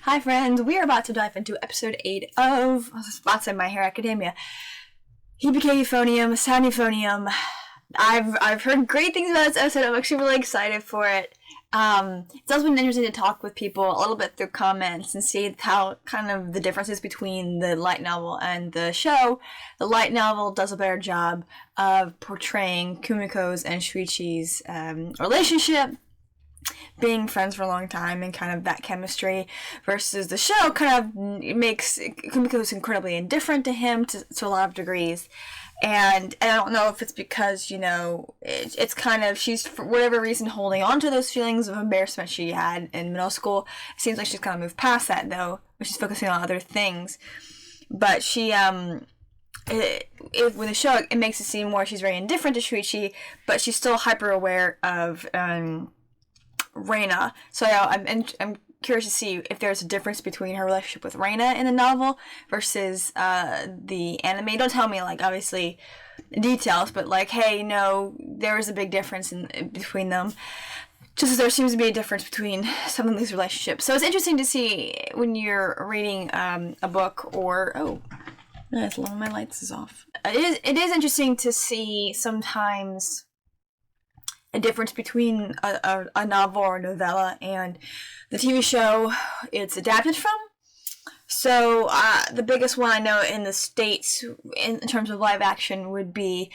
Hi friends, we are about to dive into episode 8 of, I was about to say My Hero Academia. Euphonium, Sound Euphonium. I've heard great things about this episode. I'm actually really excited for it. It's also been interesting to talk with people a little bit through comments and see how kind of the differences between the light novel and the show. The light novel does a better job of portraying Kumiko's and Shuichi's relationship, being friends for a long time and kind of that chemistry, versus the show kind of makes Kumiko's incredibly indifferent to him to a lot of degrees. And I don't know if it's because, it's kind of, she's, for whatever reason, holding on to those feelings of embarrassment she had in middle school. It seems like she's kind of moved past that, though, but she's focusing on other things. But she, with the show, it makes it seem more she's very indifferent to Shuichi, but she's still hyper aware of Reina. So I'm curious to see if there's a difference between her relationship with Reina in the novel versus the anime. Don't tell me, obviously, details, but, hey, no, there is a big difference between them. Just as there seems to be a difference between some of these relationships. So it's interesting to see when you're reading a book or... Oh, nice, one of my lights is off. It is interesting to see sometimes a difference between a novel or a novella and the TV show it's adapted from. So the biggest one I know in the States in terms of live action would be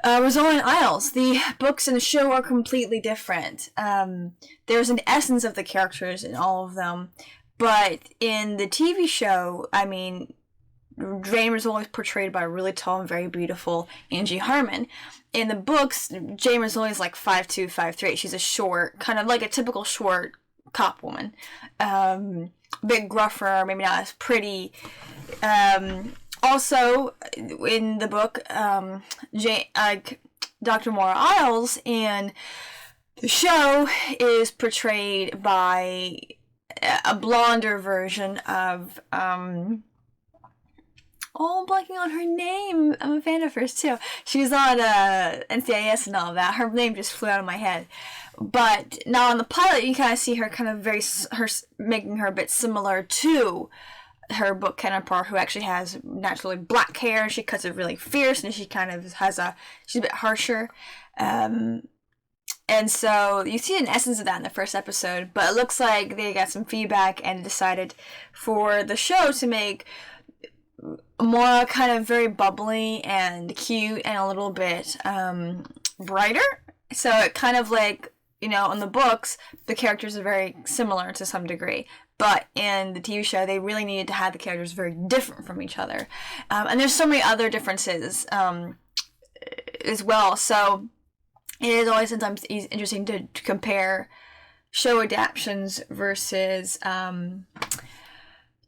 Reina and Isles. The books and the show are completely different. There's an essence of the characters in all of them, but in the TV show, Jane was always portrayed by a really tall and very beautiful Angie Harmon. In the books, Jane was always 5'2", 5'3". She's a short, kind of like a typical short cop woman. Bit gruffer, maybe not as pretty. Also, in the book, Dr. Maura Isles in the show is portrayed by a blonder version of... I'm blanking on her name. I'm a fan of hers too. She was on NCIS and all that. Her name just flew out of my head. But now on the pilot, you kind of see her kind of making her a bit similar to her book counterpart, who actually has naturally black hair. She cuts it really fierce, and she kind of she's a bit harsher. And so you see an essence of that in the first episode, but it looks like they got some feedback and decided for the show to make more kind of very bubbly and cute and a little bit brighter. So it kind of in the books, the characters are very similar to some degree. But in the TV show, they really needed to have the characters very different from each other. And there's so many other differences as well. So it is always sometimes interesting to compare show adaptations versus...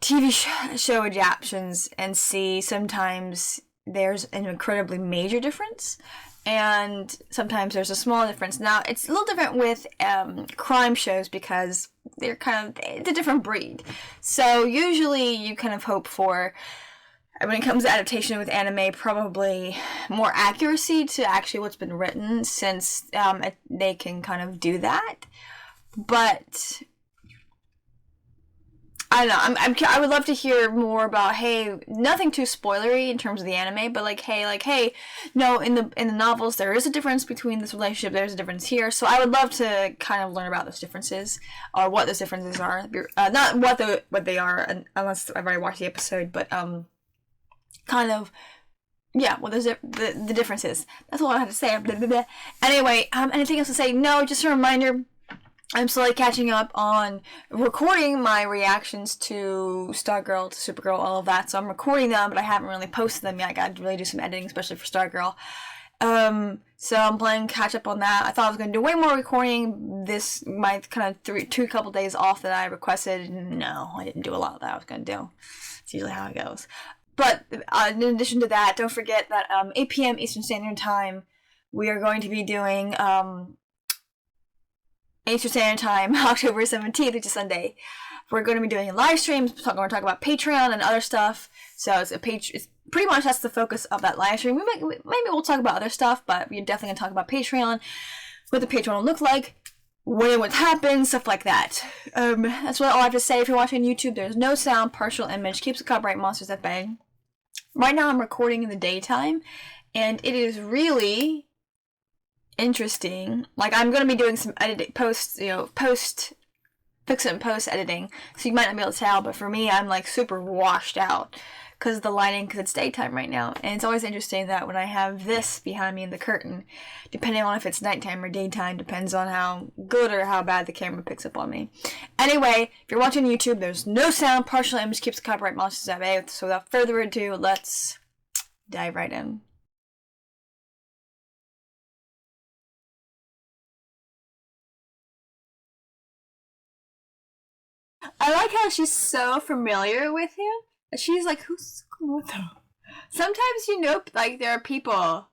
TV show adaptations and see sometimes there's an incredibly major difference and sometimes there's a small difference. Now, it's a little different with crime shows because they're it's a different breed. So usually you kind of hope for, when it comes to adaptation with anime, probably more accuracy to actually what's been written, since they can kind of do that. But... I don't know. I would love to hear more about, hey, nothing too spoilery in terms of the anime, but hey, no, in the novels there is a difference between this relationship. There's a difference here, so I would love to kind of learn about those differences or what those differences are. Not what they are, unless I've already watched the episode, but kind of. Yeah, well, there's the differences. That's all I have to say. Blah, blah, blah. Anyway, anything else to say? No, just a reminder. I'm slowly catching up on recording my reactions to Stargirl, to Supergirl, all of that. So I'm recording them, but I haven't really posted them yet. I got to really do some editing, especially for Stargirl. So I'm planning to catch up on that. I thought I was going to do way more recording my kind of two couple days off that I requested. No, I didn't do a lot that I was going to do. It's usually how it goes. But in addition to that, don't forget that 8 p.m. Eastern Standard Time, we are going to be doing... Eastern Standard Time, October 17th, which is Sunday. We're going to be doing live streams. We're going to talk about Patreon and other stuff. So it's pretty much that's the focus of that live stream. Maybe we'll talk about other stuff, but we're definitely going to talk about Patreon, what the Patreon will look like. when what happened, stuff like that. That's all I have to say. If you're watching YouTube, there's no sound, partial image, keeps the copyright monsters at bay. Right now I'm recording in the daytime, and it is really interesting. Like, I'm going to be doing some editing, fix it and post editing, so you might not be able to tell, but for me, I'm like super washed out because of the lighting, because it's daytime right now. And it's always interesting that when I have this behind me in the curtain, depending on if it's nighttime or daytime, depends on how good or how bad the camera picks up on me. Anyway, if you're watching YouTube, there's no sound, partial image, keeps the copyright monsters at bay. So without further ado, let's dive right in. I like how she's so familiar with him. She's like, who's Kumiko? Sometimes, like, there are people.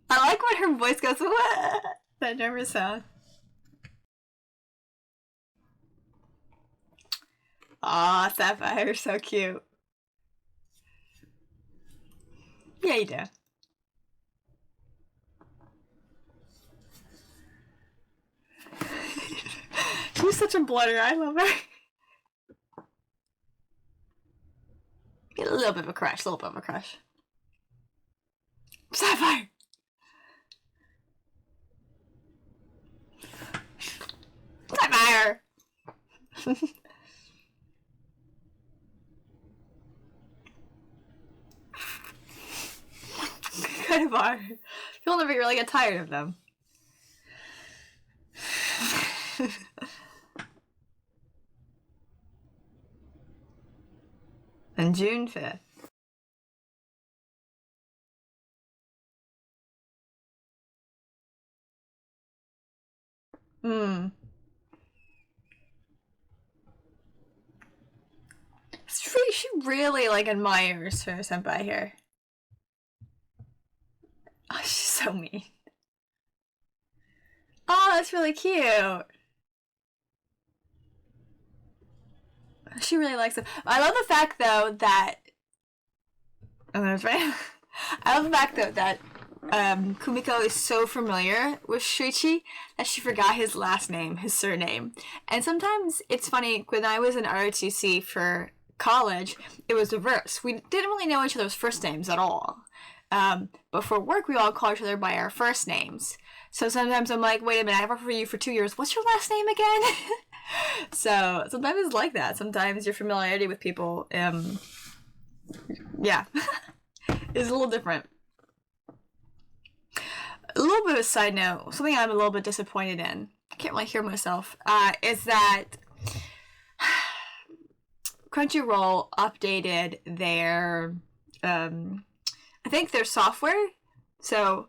I like when her voice goes, what? That never sound. Aw, Sapphire, so cute. Yeah, you do. She's such a blooder. I love her. Get a little bit of a crush. Sapphire! Sapphire! Kind of are. You'll never really get tired of them. And June 5th. She really, like, admires her senpai here. Oh, she's so mean. Oh, that's really cute. She really likes it. I love the fact, though, that... Oh, that's right. I love the fact, though, that Kumiko is so familiar with Shuichi that she forgot his last name, his surname. And sometimes it's funny, when I was in ROTC for college, it was reverse. We didn't really know each other's first names at all. But for work, we all call each other by our first names. So sometimes I'm like, wait a minute, I've worked for you for 2 years. What's your last name again? So sometimes it's like that. Sometimes your familiarity with people, yeah, is a little different. A little bit of a side note, something I'm a little bit disappointed in, I can't really hear myself, is that Crunchyroll updated their, I think their software. So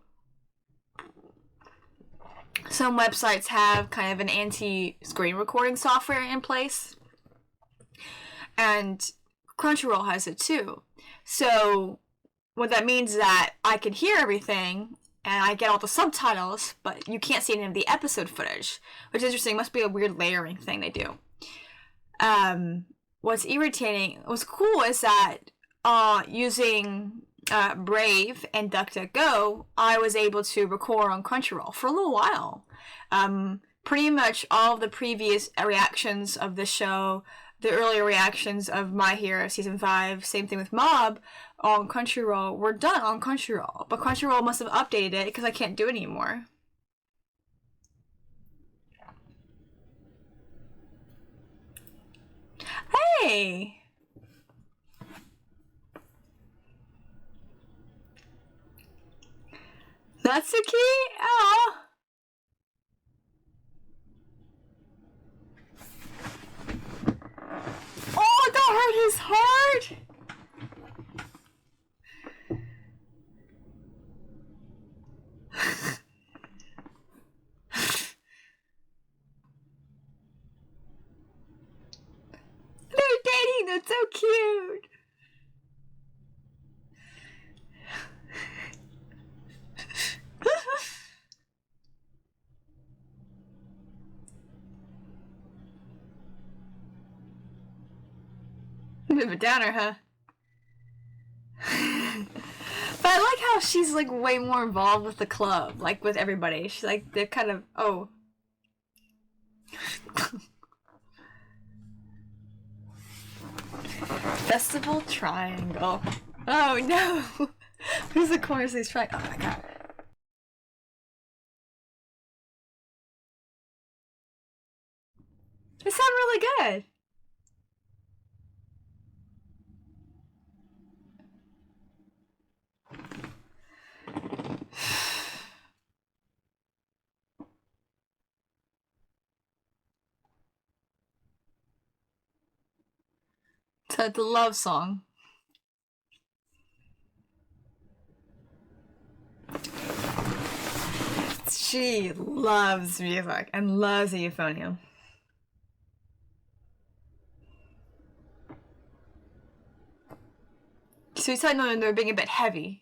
some websites have kind of an anti-screen recording software in place, and Crunchyroll has it too. So what that means is that I can hear everything and I get all the subtitles, but you can't see any of the episode footage, which is interesting. It must be a weird layering thing they do. What's cool is that using Brave and DuckDuckGo, I was able to record on Crunchyroll for a little while. Pretty much all of the previous reactions of the show, the earlier reactions of My Hero Season 5, same thing with Mob, on Crunchyroll, were done on Crunchyroll. But Crunchyroll must have updated it because I can't do it anymore. Hey! Natsuki? Oh! Oh, don't hurt his heart! They're dating, that's so cute! A bit of a downer, huh? But I like how she's like way more involved with the club, like with everybody. She's like, they're kind of, oh. Festival Triangle. Oh no! Who's the corner of these triangle? Oh my god. They sound really good. So the love song. She loves music and loves the euphonium. So you said no, they're being a bit heavy.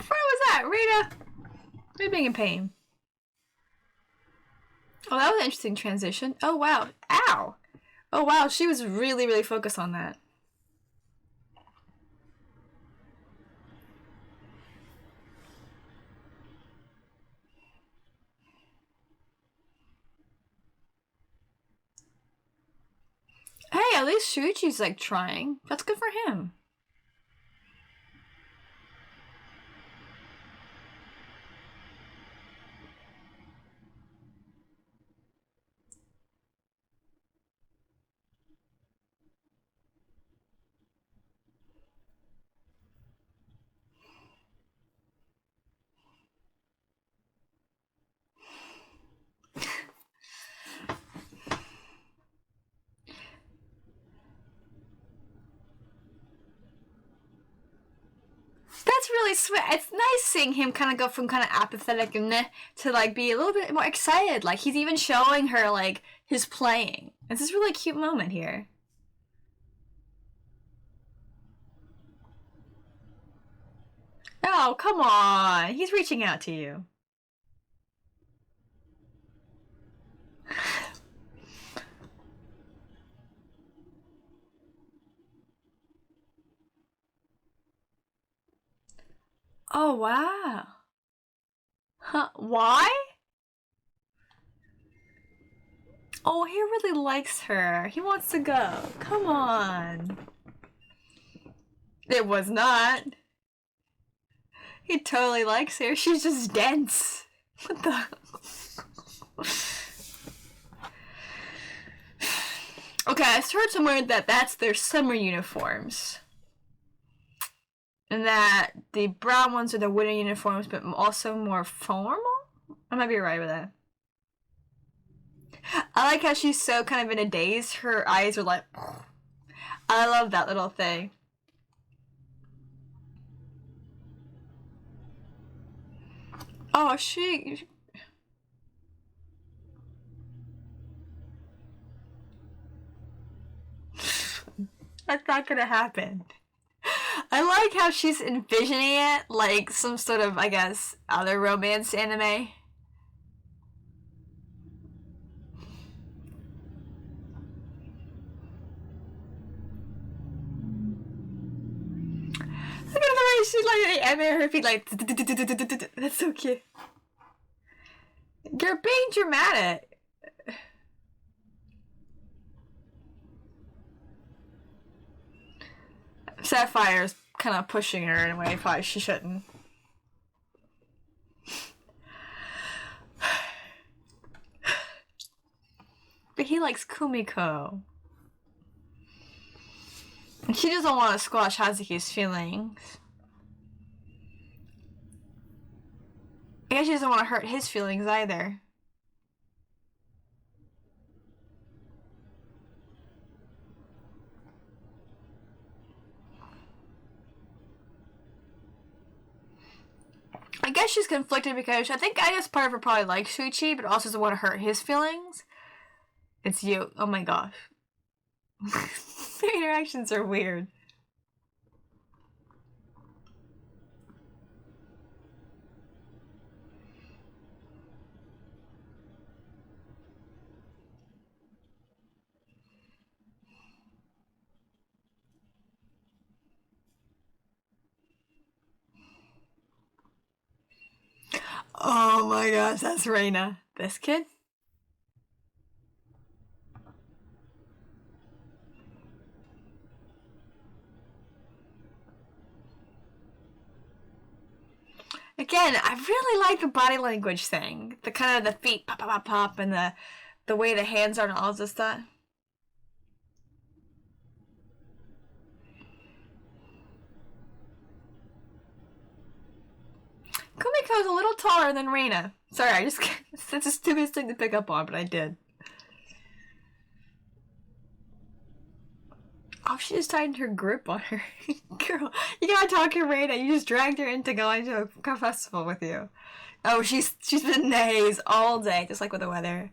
Where was that, Rita? They're being in pain. Oh, that was an interesting transition. Oh wow, ow! Oh wow, she was really, really focused on that. Hey, at least Shuichi's like trying. That's good for him. That's really sweet. It's nice seeing him kind of go from kind of apathetic and meh to like be a little bit more excited. Like he's even showing her like his playing. It's this really cute moment here. Oh, come on. He's reaching out to you. Oh, wow. Huh? Why? Oh, he really likes her. He wants to go. Come on. It was not. He totally likes her. She's just dense. What the? Okay, I heard somewhere that that's their summer uniforms. And that the brown ones are the winter uniforms, but also more formal? I might be right with that. I like how she's so kind of in a daze. Her eyes are like... I love that little thing. Oh, she... That's not gonna happen. I like how she's envisioning it like some sort of, I guess, other romance anime. Look at the way she's like the anime, her feet like... That's so cute. You're being dramatic. Sapphire's kind of pushing her in a way probably she shouldn't. But he likes Kumiko. And she doesn't want to squash Hazuki's feelings. I guess she doesn't want to hurt his feelings either. I guess she's conflicted because I guess part of her probably likes Shuichi, but also doesn't want to hurt his feelings. It's you. Oh my gosh. Their interactions are weird. Oh my gosh, that's Reina. This kid? Again, I really like the body language thing. The kind of the feet pop, pop, pop, pop, and the way the hands are and all this stuff. Kumiko's a little taller than Reina. Sorry, it's the stupidest thing to pick up on, but I did. Oh, she just tightened her grip on her. Girl, you gotta talk to Reina. You just dragged her into going to a festival with you. Oh, she's been in the haze all day, just like with the weather.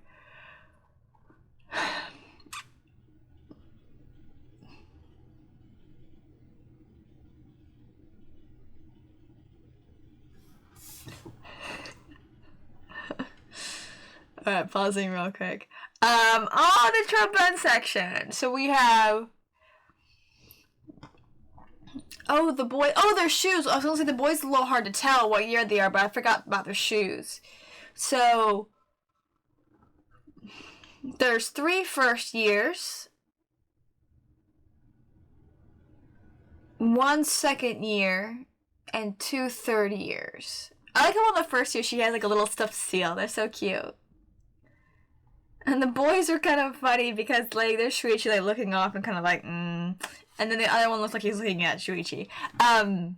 Alright, pausing real quick. The trombone section. So we have... Oh, the boy... Oh, their shoes. I was gonna say the boys a little hard to tell what year they are, but I forgot about their shoes. So... There's 3 first years. 1 second year. And 2 third years. I like how on the first year she has like a little stuffed seal. They're so cute. And the boys are kind of funny because like they're Shuichi like looking off and kind of like and then the other one looks like he's looking at Shuichi. That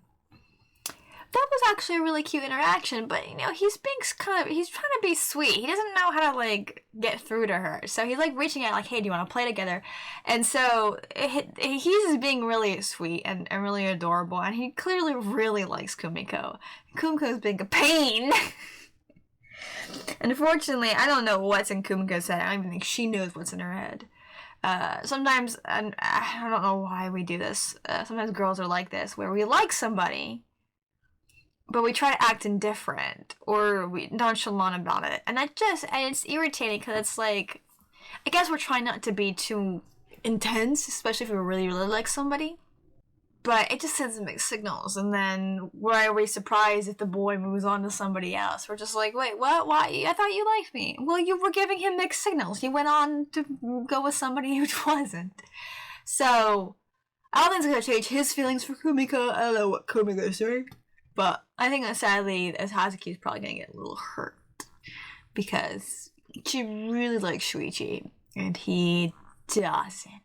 was actually a really cute interaction, but you know he's trying to be sweet. He doesn't know how to like get through to her, so he's like reaching out like, hey, do you want to play together? And so he's being really sweet and really adorable, and he clearly really likes Kumiko. Kumiko's being a pain. Unfortunately, I don't know what's in Kumiko's head. I don't even think she knows what's in her head. Sometimes, and I don't know why we do this, sometimes girls are like this, where we like somebody, but we try to act indifferent, or we nonchalant about it. And it's irritating, because it's like, I guess we're trying not to be too intense, especially if we really, really like somebody. But it just sends mixed signals, and then why are we surprised if the boy moves on to somebody else? We're just like, wait, what? Why? I thought you liked me. Well, you were giving him mixed signals. He went on to go with somebody who wasn't. So, I don't think it's going to change his feelings for Kumiko. I don't know what Kumiko's doing. But I think that sadly, as Hazuki's probably going to get a little hurt. Because she really likes Shuichi, and he doesn't.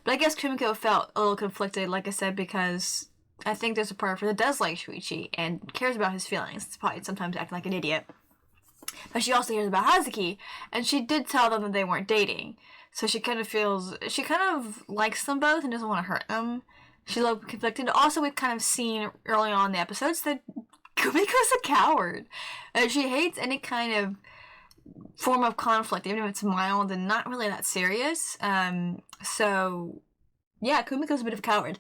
But I guess Kumiko felt a little conflicted, like I said, because I think there's a part of her that does like Shuichi and cares about his feelings. It's probably sometimes acting like an idiot. But she also hears about Hazuki, and she did tell them that they weren't dating. So she kind of likes them both and doesn't want to hurt them. She's a little conflicted. Also, we've kind of seen early on in the episodes that Kumiko's a coward. She hates any kind of form of conflict, even if it's mild and not really that serious. So yeah, Kumiko's a bit of a coward.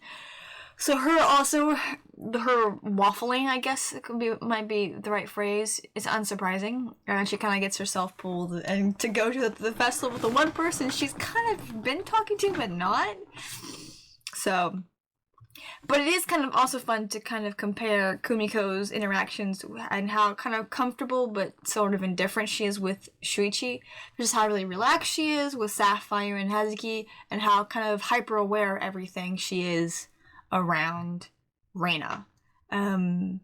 So her waffling, I guess might be the right phrase, is unsurprising. And she kind of gets herself pulled and to go to the festival with the one person she's kind of been talking to, but not. So, but it is kind of also fun to kind of compare Kumiko's interactions and how kind of comfortable but sort of indifferent she is with Shuichi, just how really relaxed she is with Sapphire and Hazuki, and how kind of hyper aware of everything she is around Reina. And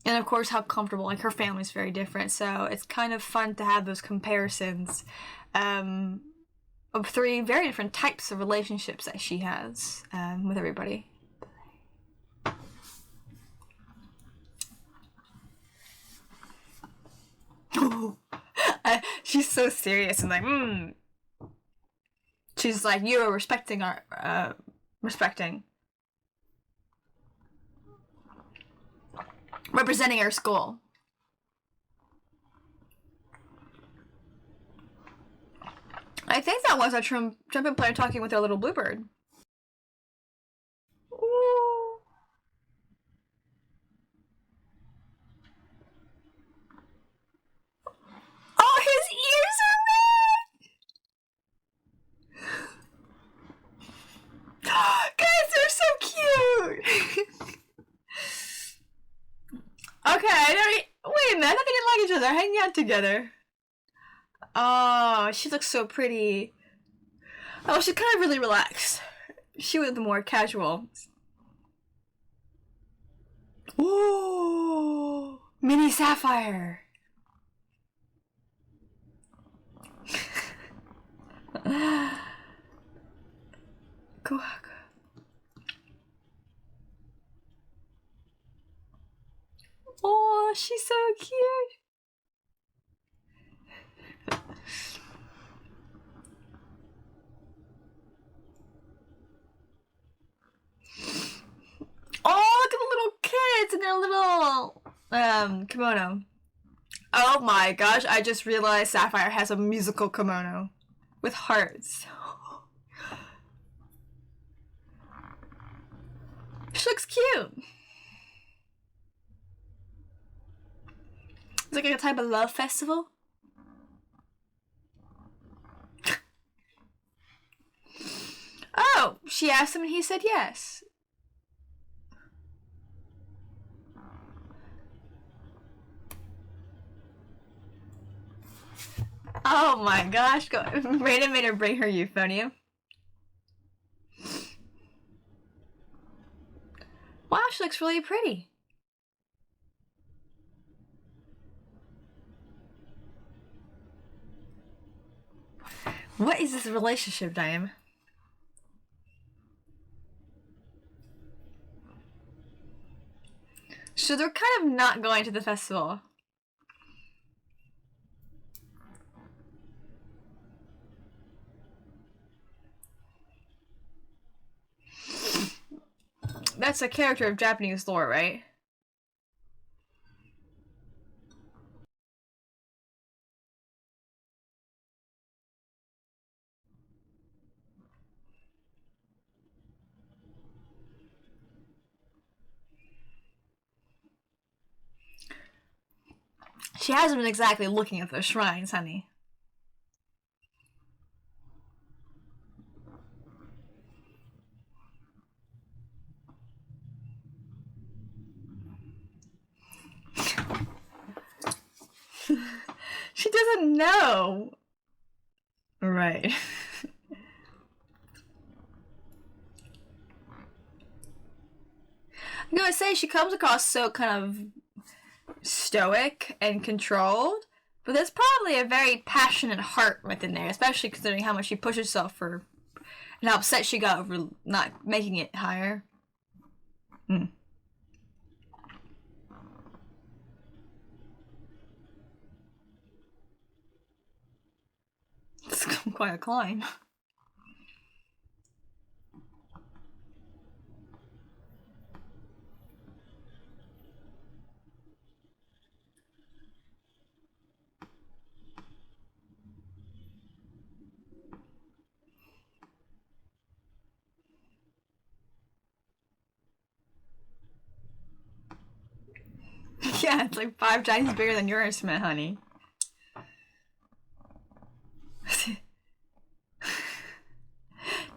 of course how comfortable, like her family's very different, so it's kind of fun to have those comparisons of 3 very different types of relationships that she has with everybody. She's so serious and like, She's like, you are respecting representing our school. I think that was a trumpet player talking with their little bluebird. Ooh. Oh, his ears are red! Guys, they're so cute! Okay, wait a minute, I thought they didn't like each other. They're hanging out together. Oh, she looks so pretty. Oh, she's kind of really relaxed. She was the more casual. Ooh, mini sapphire. Go. Oh, she's so cute. Oh, look at the little kids in their little kimono. Oh my gosh, I just realized Sapphire has a musical kimono with hearts. She looks cute. It's like a type of love festival. Oh, she asked him and he said yes. Oh my gosh, Reina made her bring her euphonium. Wow, she looks really pretty. What is this relationship, Diane? So they're kind of not going to the festival. That's a character of Japanese lore, right? She hasn't been exactly looking at those shrines, honey. She doesn't know. Right. I'm gonna say she comes across so kind of stoic and controlled, but there's probably a very passionate heart within there, especially considering how much she pushed herself for and how upset she got over not making it higher. It's quite a climb. Yeah, it's like 5 times bigger than your instrument, honey.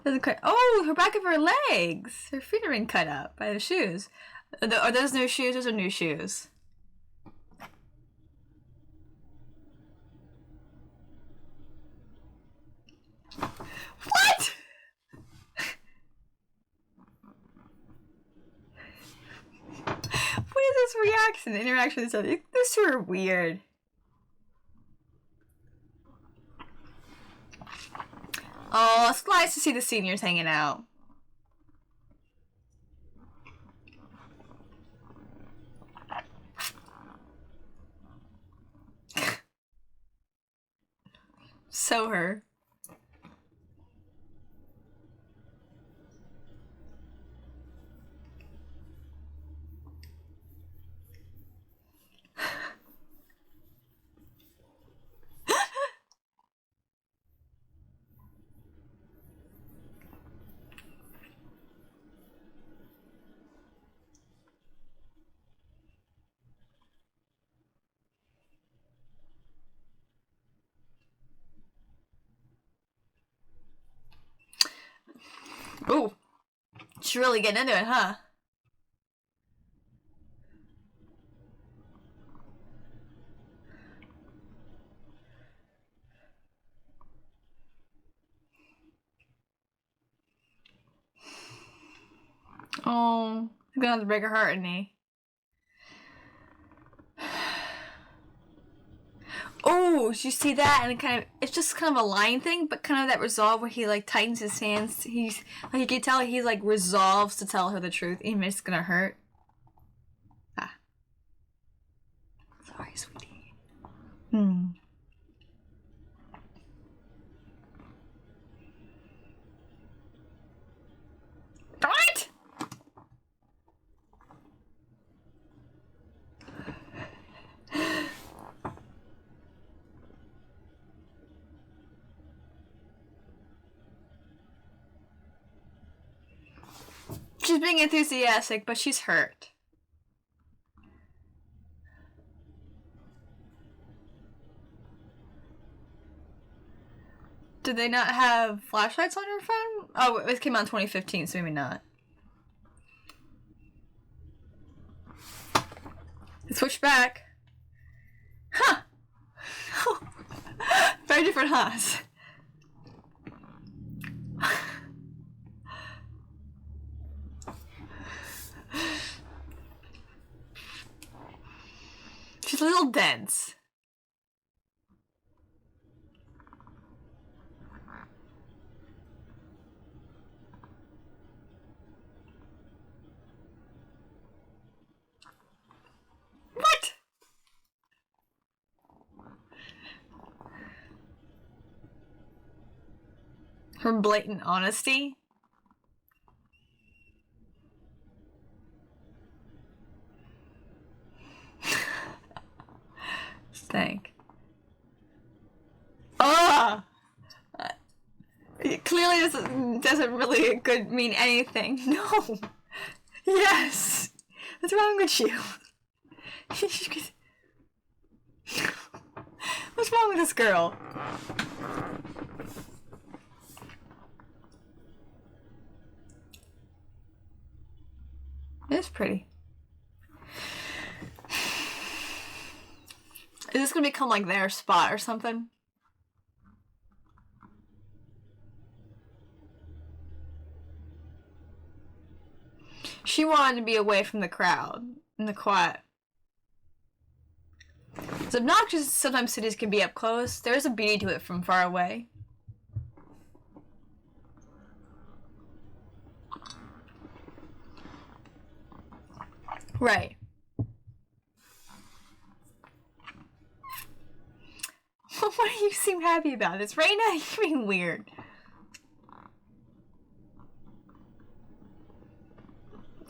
Doesn't quite. Oh, her back of her legs. Her feet are being cut up by the shoes. Are those new shoes? Those are new shoes. What? What is this reaction? Interaction with each other. These two are weird. Oh, it's nice to see the seniors hanging out. So her. Ooh. She's really getting into it, huh? Oh, he's gonna have to break her heart, isn't he? Oh, did you see that? And it's just kind of a line thing, but kind of that resolve where he like tightens his hands. He's like, you can tell he like resolves to tell her the truth, even if it's gonna hurt. Ah, sorry, sweetie. What? She's being enthusiastic, but she's hurt. Did they not have flashlights on her phone? Oh, it came out in 2015, so maybe not. Switch back. Huh. Very different huhs. She's a little dense. What? Her blatant honesty? Stank. Ah! It clearly doesn't really mean anything. No! Yes! What's wrong with you? What's wrong with this girl? It's pretty. Is this gonna become like their spot or something? She wanted to be away from the crowd and the quiet. As obnoxious as sometimes cities can be up close, there is a beauty to it from far away. Right. What do you seem happy about? It's Reina? You're being weird.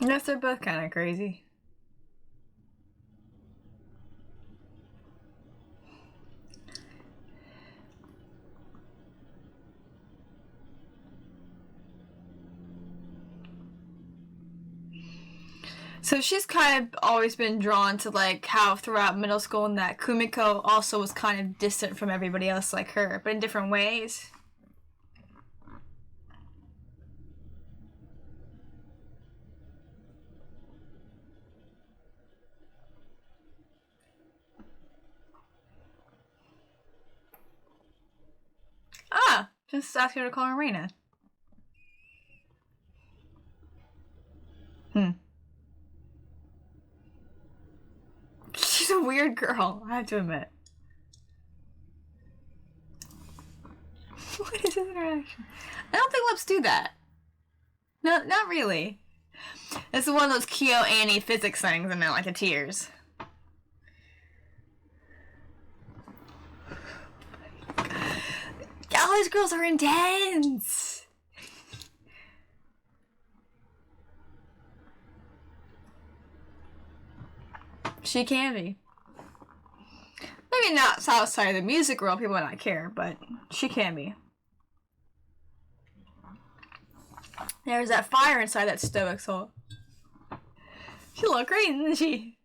Yes, they're both kind of crazy. So she's kind of always been drawn to like how throughout middle school and that Kumiko also was kind of distant from everybody else like her, but in different ways. Ah, just ask her to call her Reina. She's a weird girl, I have to admit. What is this interaction? I don't think lips do that. No, not really. It's one of those Kyo Annie physics things and not like the tears. All these girls are intense. She can be. Maybe not outside of the music world, people might not care, but she can be. There's that fire inside that stoic soul. She looked great, didn't she?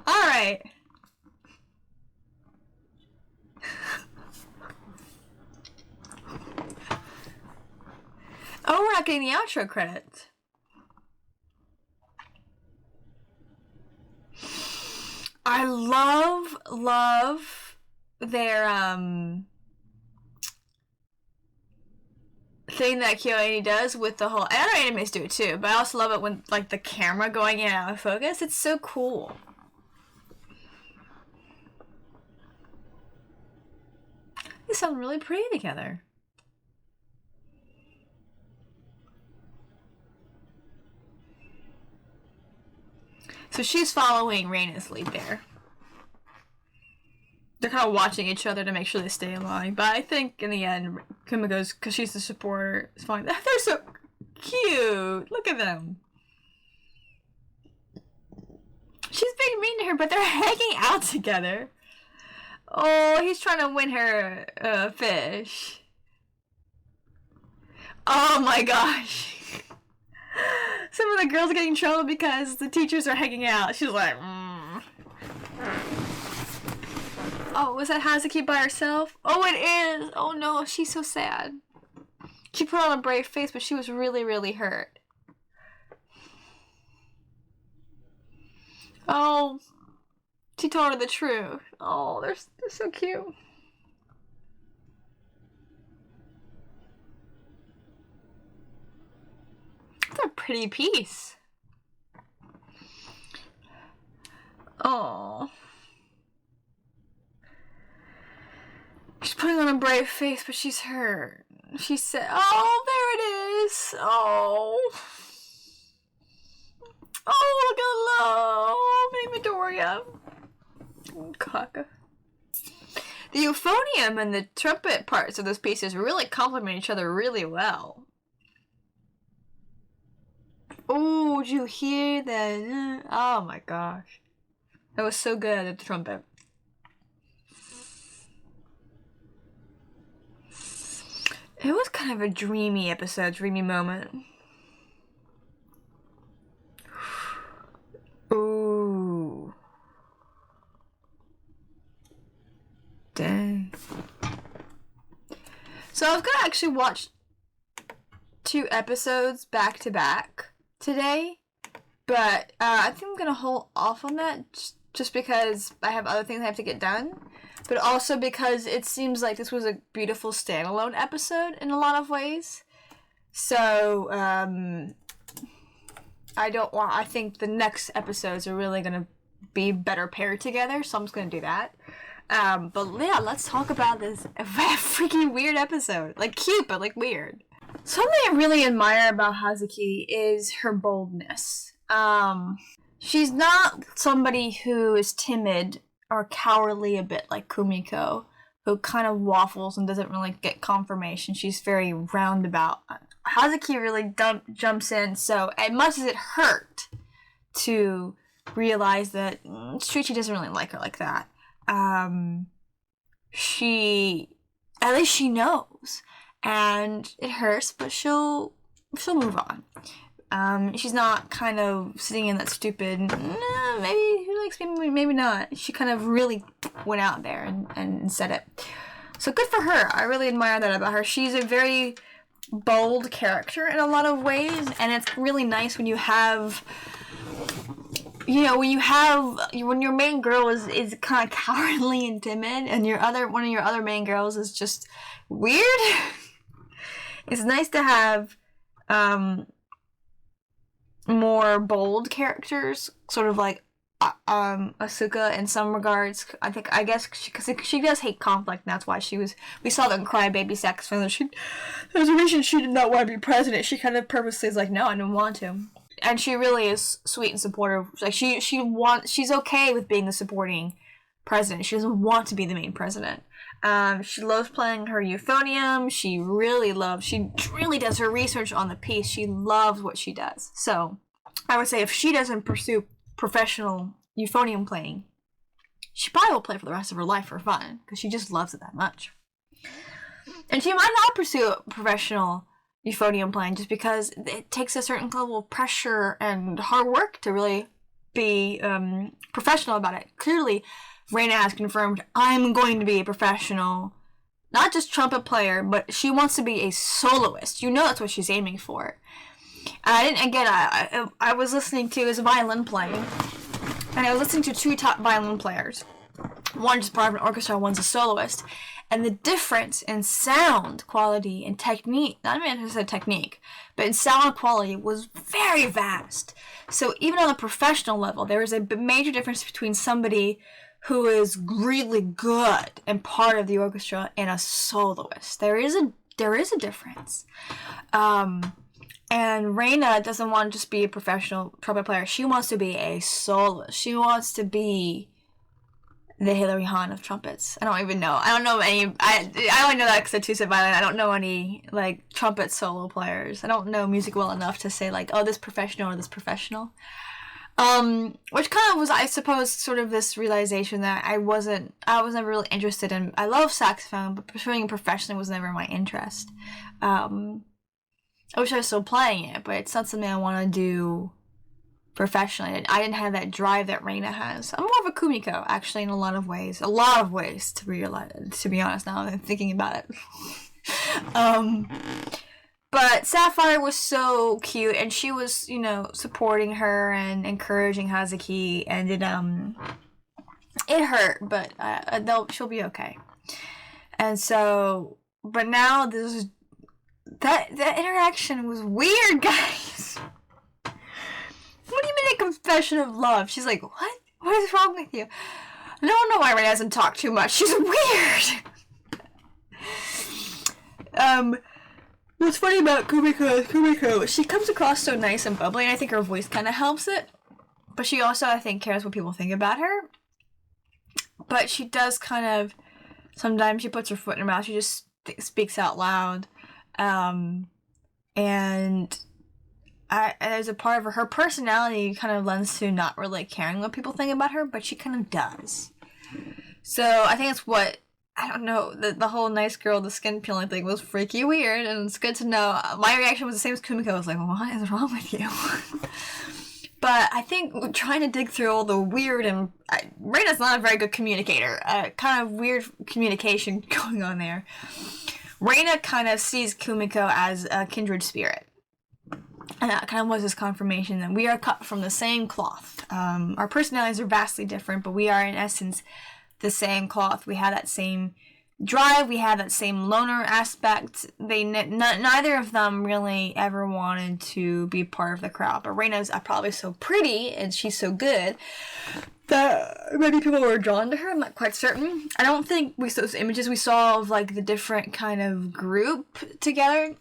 Alright. Oh, we're not getting the outro credits. I love their thing that KyoAni does with the whole, and other animes do it too, but I also love it when, like, the camera going in and out of focus. It's so cool. They sound really pretty together. So she's following Reina's lead there. They're kind of watching each other to make sure they stay in line. But I think in the end, Kumiko's, because she's the supporter, is fine. They're so cute. Look at them. She's being mean to her, but they're hanging out together. Oh, he's trying to win her a fish. Oh my gosh. Some of the girls are getting in trouble because the teachers are hanging out. She's like, Oh, was that Hazuki by herself? Oh, it is! Oh no, she's so sad. She put on a brave face, but she was really, really hurt. Oh, she told her the truth. Oh, they're so cute. It's a pretty piece. Oh. She's putting on a brave face, but she's hurt. She said, oh, there it is. Oh. Oh, look at the love. Baby Midoriya. Oh, Kaka. The euphonium and the trumpet parts of those pieces really complement each other really well. Oh, did you hear that? Oh my gosh. That was so good at the trumpet. It was kind of a dreamy episode, dreamy moment. Ooh. Dang. So I was gonna actually watch 2 episodes back to back today, but I think I'm gonna hold off on that just because I have other things I have to get done, but also because it seems like this was a beautiful standalone episode in a lot of ways. So I think the next episodes are really gonna be better paired together, so I'm just gonna do that. But yeah, let's talk about this freaking weird episode. Like cute, but like weird. Something I really admire about Hazuki is her boldness. She's not somebody who is timid or cowardly a bit like Kumiko, who kind of waffles and doesn't really get confirmation. She's very roundabout. Hazuki really jumps in, so as much as it hurt to realize that Shuichi doesn't really like her like that, at least she knows. And it hurts, but she'll move on. She's not kind of sitting in that stupid, maybe who likes me, maybe not. She kind of really went out there and said it. So good for her. I really admire that about her. She's a very bold character in a lot of ways, and it's really nice when you have, when your main girl is kind of cowardly and timid, and one of your other main girls is just weird. It's nice to have more bold characters, sort of like Asuka in some regards. I guess because she does hate conflict, and that's why we saw that in Crybaby Sex. There's a reason she did not want to be president. She kind of purposely is like, no, I don't want to. And she really is sweet and supportive. Like she's okay with being the supporting president. She doesn't want to be the main president. She loves playing her euphonium. She really does her research on the piece. She loves what she does. So I would say if she doesn't pursue professional euphonium playing, she probably will play for the rest of her life for fun, because she just loves it that much. And she might not pursue professional euphonium playing just because it takes a certain level of pressure and hard work to really be professional about it. Clearly, Reina has confirmed, I'm going to be a professional, not just trumpet player, but she wants to be a soloist. You know that's what she's aiming for. I was listening to his violin playing, and I was listening to 2 top violin players. One just part of an orchestra, one's a soloist. And the difference in sound quality and technique, not even I said technique, but in sound quality was very vast. So even on a professional level, there is a major difference between somebody who is really good and part of the orchestra and a soloist. There is a difference. And Reina doesn't want to just be a professional trumpet player. She wants to be a soloist. She wants to be the Hilary Hahn of trumpets. I don't even know. I don't know any. I only know that because I two-step violin. I don't know any like trumpet solo players. I don't know music well enough to say like, oh, this professional or this professional. Which kind of was, I suppose, sort of this realization that I was never really interested in. I love saxophone, but pursuing it professionally was never my interest. I wish I was still playing it, but it's not something I want to do professionally. I didn't have that drive that Reina has. I'm more of a Kumiko, actually, in a lot of ways. A lot of ways, to be honest, now that I'm thinking about it. But Sapphire was so cute, and she was, supporting her and encouraging Hazuki, and it hurt, but she'll be okay. And so, but now that interaction was weird, guys. What do you mean a confession of love? She's like, what? What is wrong with you? I don't know why Reina doesn't talk too much. She's weird. What's funny about Kumiko, she comes across so nice and bubbly, and I think her voice kind of helps it. But she also, I think, cares what people think about her. But she does kind of, sometimes she puts her foot in her mouth. She just speaks out loud. And there's a part of her personality kind of lends to not really caring what people think about her, but she kind of does. So I think it's what, I don't know, the whole nice girl, the skin peeling thing was freaky weird, and it's good to know. My reaction was the same as Kumiko. I was like, what is wrong with you? But I think trying to dig through all the weird, and Reina's not a very good communicator, kind of weird communication going on there. Reina kind of sees Kumiko as a kindred spirit. And that kind of was his confirmation that we are cut from the same cloth. Our personalities are vastly different, but we are in essence the same cloth. We have that same drive. We have that same loner aspect. Neither of them really ever wanted to be part of the crowd. But Reina's probably so pretty and she's so good that many people were drawn to her. I'm not quite certain. I don't think those images we saw of like the different kind of group together.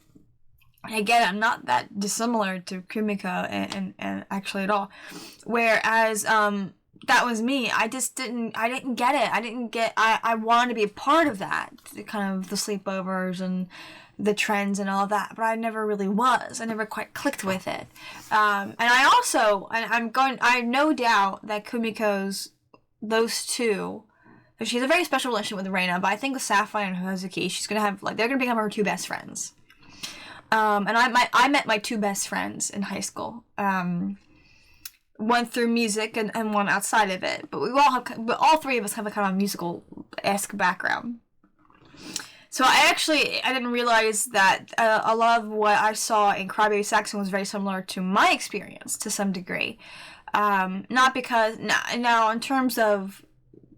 And again, I'm not that dissimilar to Kumiko and actually at all. Whereas that was me. I didn't get it. I wanted to be a part of that, kind of the sleepovers and the trends and all of that, but I never really was. I never quite clicked with it. And I also, I have no doubt that Kumiko's, those two, she has a very special relationship with Reina, but I think with Sapphire and Hazuki, she's going to have, like, they're going to become her two best friends. And I met my two best friends in high school. One through music and one outside of it. But all three of us have a kind of musical-esque background. So I didn't realize that a lot of what I saw in Crybaby Saxon was very similar to my experience to some degree. Not because, now in terms of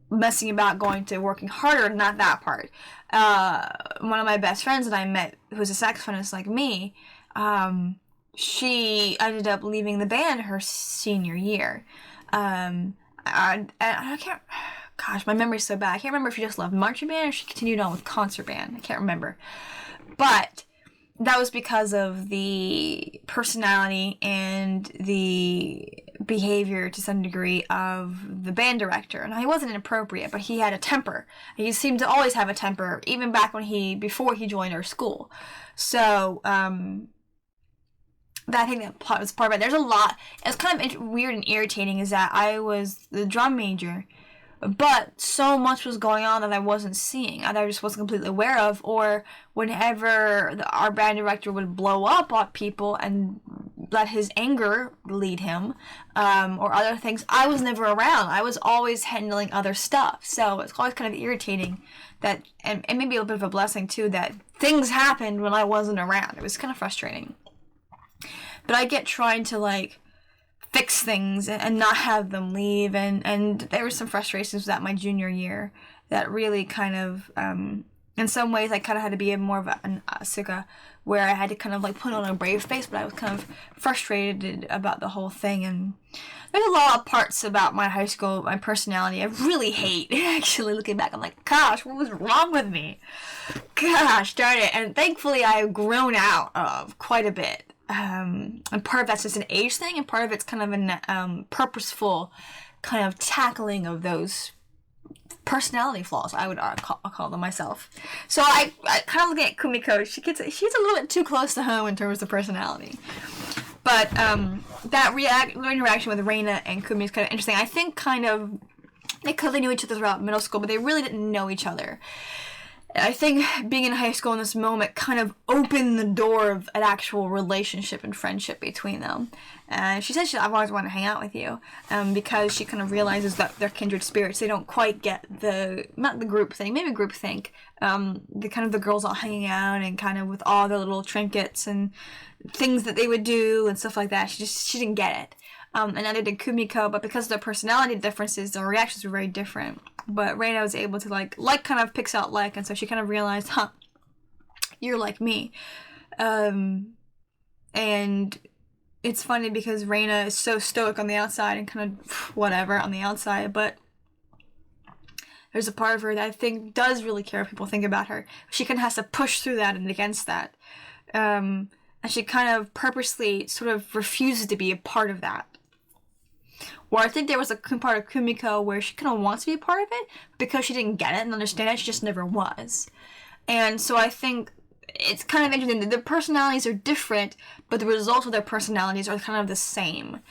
messing about going to working harder, not that part. One of my best friends that I met, who's a saxophonist like me, she ended up leaving the band her senior year. I can't, gosh, my memory's so bad. I can't remember if she just left marching band or she continued on with concert band. I can't remember. But that was because of the personality and the behavior to some degree of the band director. And he wasn't inappropriate, but he had a temper. He seemed to always have a temper, even back before he joined our school. So, I think that was part of it. There's a lot. It's kind of weird and irritating is that I was the drum major, but so much was going on that I wasn't seeing, that I just wasn't completely aware of, or whenever our band director would blow up on people and let his anger lead him, or other things, I was never around. I was always handling other stuff. So it's always kind of irritating that, and maybe a bit of a blessing too, that things happened when I wasn't around. It was kind of frustrating. But I get trying to, like, fix things and not have them leave. And there were some frustrations with that my junior year that really kind of in some ways I kind of had to be more of an Asuka, where I had to kind of like put on a brave face, but I was kind of frustrated about the whole thing. And there's a lot of parts about my high school, my personality, I really hate. Actually, looking back, I'm like, gosh, what was wrong with me? Gosh darn it. And thankfully I've grown out of quite a bit. And part of that's just an age thing, and part of it's kind of a purposeful kind of tackling of those personality flaws, I would call them myself. So I kind of looking at Kumiko, she's a little bit too close to home in terms of personality. But that interaction with Reina and Kumiko is kind of interesting. I think kind of because they knew each other throughout middle school, but they really didn't know each other. I think being in high school in this moment kind of opened the door of an actual relationship and friendship between them. And she said, I've always wanted to hang out with you, because she kind of realizes that they're kindred spirits. They don't quite get not the group thing, maybe group think, the kind of the girls all hanging out and kind of with all their little trinkets and things that they would do and stuff like that. She didn't get it. And neither did Kumiko, but because of their personality differences, their reactions were very different. But Reina was able to like kind of picks out like, and so she kind of realized, you're like me. And it's funny because Reina is so stoic on the outside and kind of whatever on the outside, but there's a part of her that I think does really care what people think about her. She kind of has to push through that and against that. And she kind of purposely sort of refuses to be a part of that. Or I think there was a part of Kumiko where she kind of wants to be a part of it, because she didn't get it and understand it, she just never was. And so I think it's kind of interesting. Their personalities are different, but the results of their personalities are kind of the same.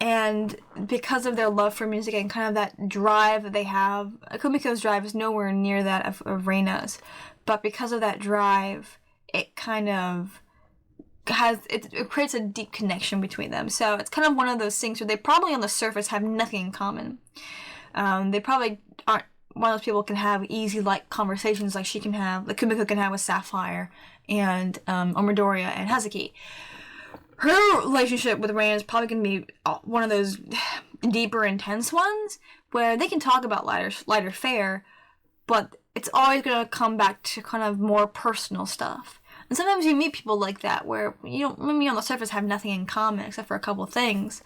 And because of their love for music and kind of that drive that they have, Kumiko's drive is nowhere near that of Reina's. But because of that drive, it kind of it creates a deep connection between them. So it's kind of one of those things where they probably on the surface have nothing in common. They probably aren't one of those people who can have easy like conversations like she can have, like Kumiko can have with Sapphire and or Midoriya and Hazuki. Her relationship with Reina is probably going to be one of those deeper, intense ones where they can talk about lighter fare, but it's always going to come back to kind of more personal stuff. And sometimes you meet people like that where you don't, maybe on the surface have nothing in common except for a couple things,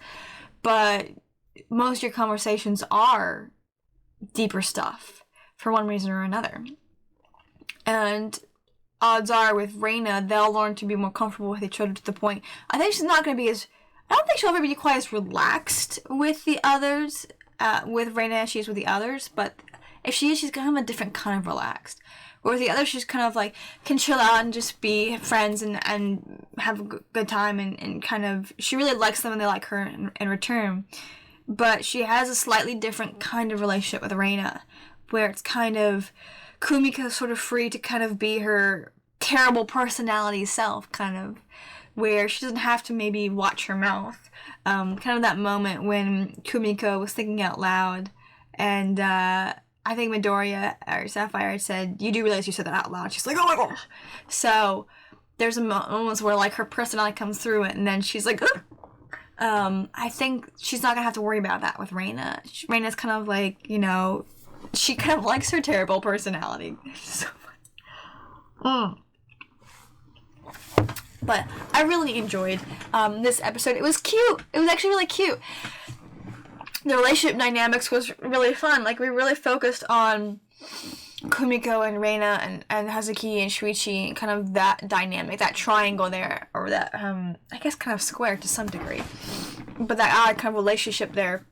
but most of your conversations are deeper stuff for one reason or another. And odds are with Reina, they'll learn to be more comfortable with each other to the point. I think she's not going to be I don't think she'll ever be quite as relaxed with the others, with Reina as she is with the others, but if she is, she's going to have a different kind of relaxed. Whereas the other, she's kind of like, can chill out and just be friends and have a good time and kind of, she really likes them and they like her in return. But she has a slightly different kind of relationship with Reina, where it's kind of, Kumiko's sort of free to kind of be her terrible personality self, kind of, where she doesn't have to maybe watch her mouth. Kind of that moment when Kumiko was thinking out loud and, I think Midoriya or Sapphire said, "You do realize you said that out loud?" She's like, "Oh my gosh!" So there's a moments where like her personality comes through it, and then she's like, ugh. I think she's not gonna have to worry about that with Reina. Reina's kind of like, she kind of likes her terrible personality. So funny. But I really enjoyed this episode. It was cute. It was actually really cute. The relationship dynamics was really fun. Like, we really focused on Kumiko and Reina and Hazuki and Shuichi and kind of that dynamic, that triangle there, or that, I guess kind of square to some degree. But that odd kind of relationship there.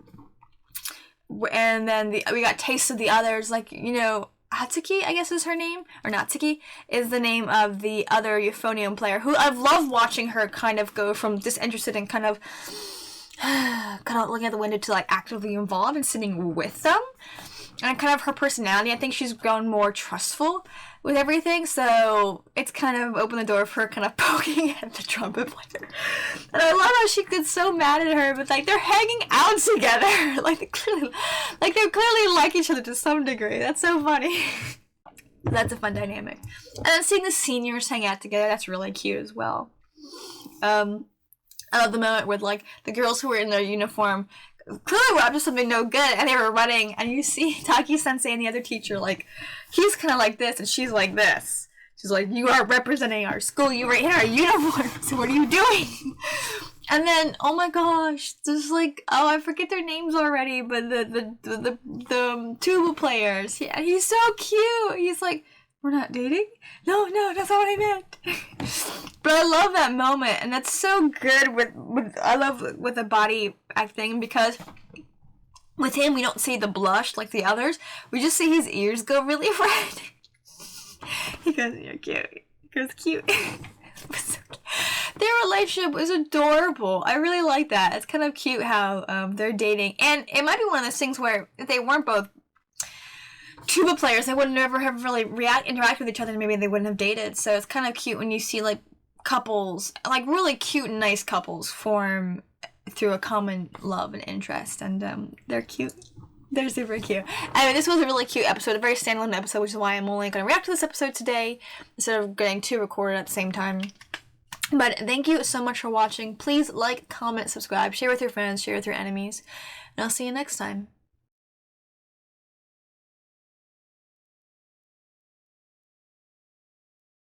And then we got tastes of the others, like, Hatsuki, I guess is her name, or Natsuki, is the name of the other Euphonium player, who I've loved watching her kind of go from disinterested and kind of looking at the window to like actively involved and sitting with them. And kind of her personality, I think she's grown more trustful with everything, so it's kind of opened the door for her kind of poking at the trumpet player. And I love how she gets so mad at her, but like they're hanging out together. They're clearly like each other to some degree. That's so funny. That's a fun dynamic. And then seeing the seniors hang out together, that's really cute as well. I love the moment with like the girls who were in their uniform clearly were up to something no good, and they were running, and you see Taki-sensei and the other teacher, like, he's kind of like this, and she's like this. She's like, you are representing our school, you were in our uniform, so what are you doing? And then, oh my gosh, there's like, oh, I forget their names already, but the tuba players, yeah, he's so cute. He's like, we're not dating? No, that's not what I meant. But I love that moment, and that's so good I love with the body acting, because with him, we don't see the blush like the others. We just see his ears go really red. He goes, you're cute. He goes, cute. Their relationship was adorable. I really like that. It's kind of cute how they're dating. And it might be one of those things where if they weren't both tuba players, they would never have really interact with each other, and maybe they wouldn't have dated. So it's kind of cute when you see like couples, like really cute and nice couples form through a common love and interest. And they're cute. They're super cute. Anyway, this was a really cute episode, a very standalone episode, which is why I'm only going to react to this episode today instead of getting two recorded at the same time. But thank you so much for watching. Please like, comment, subscribe, share with your friends, share with your enemies, and I'll see you next time.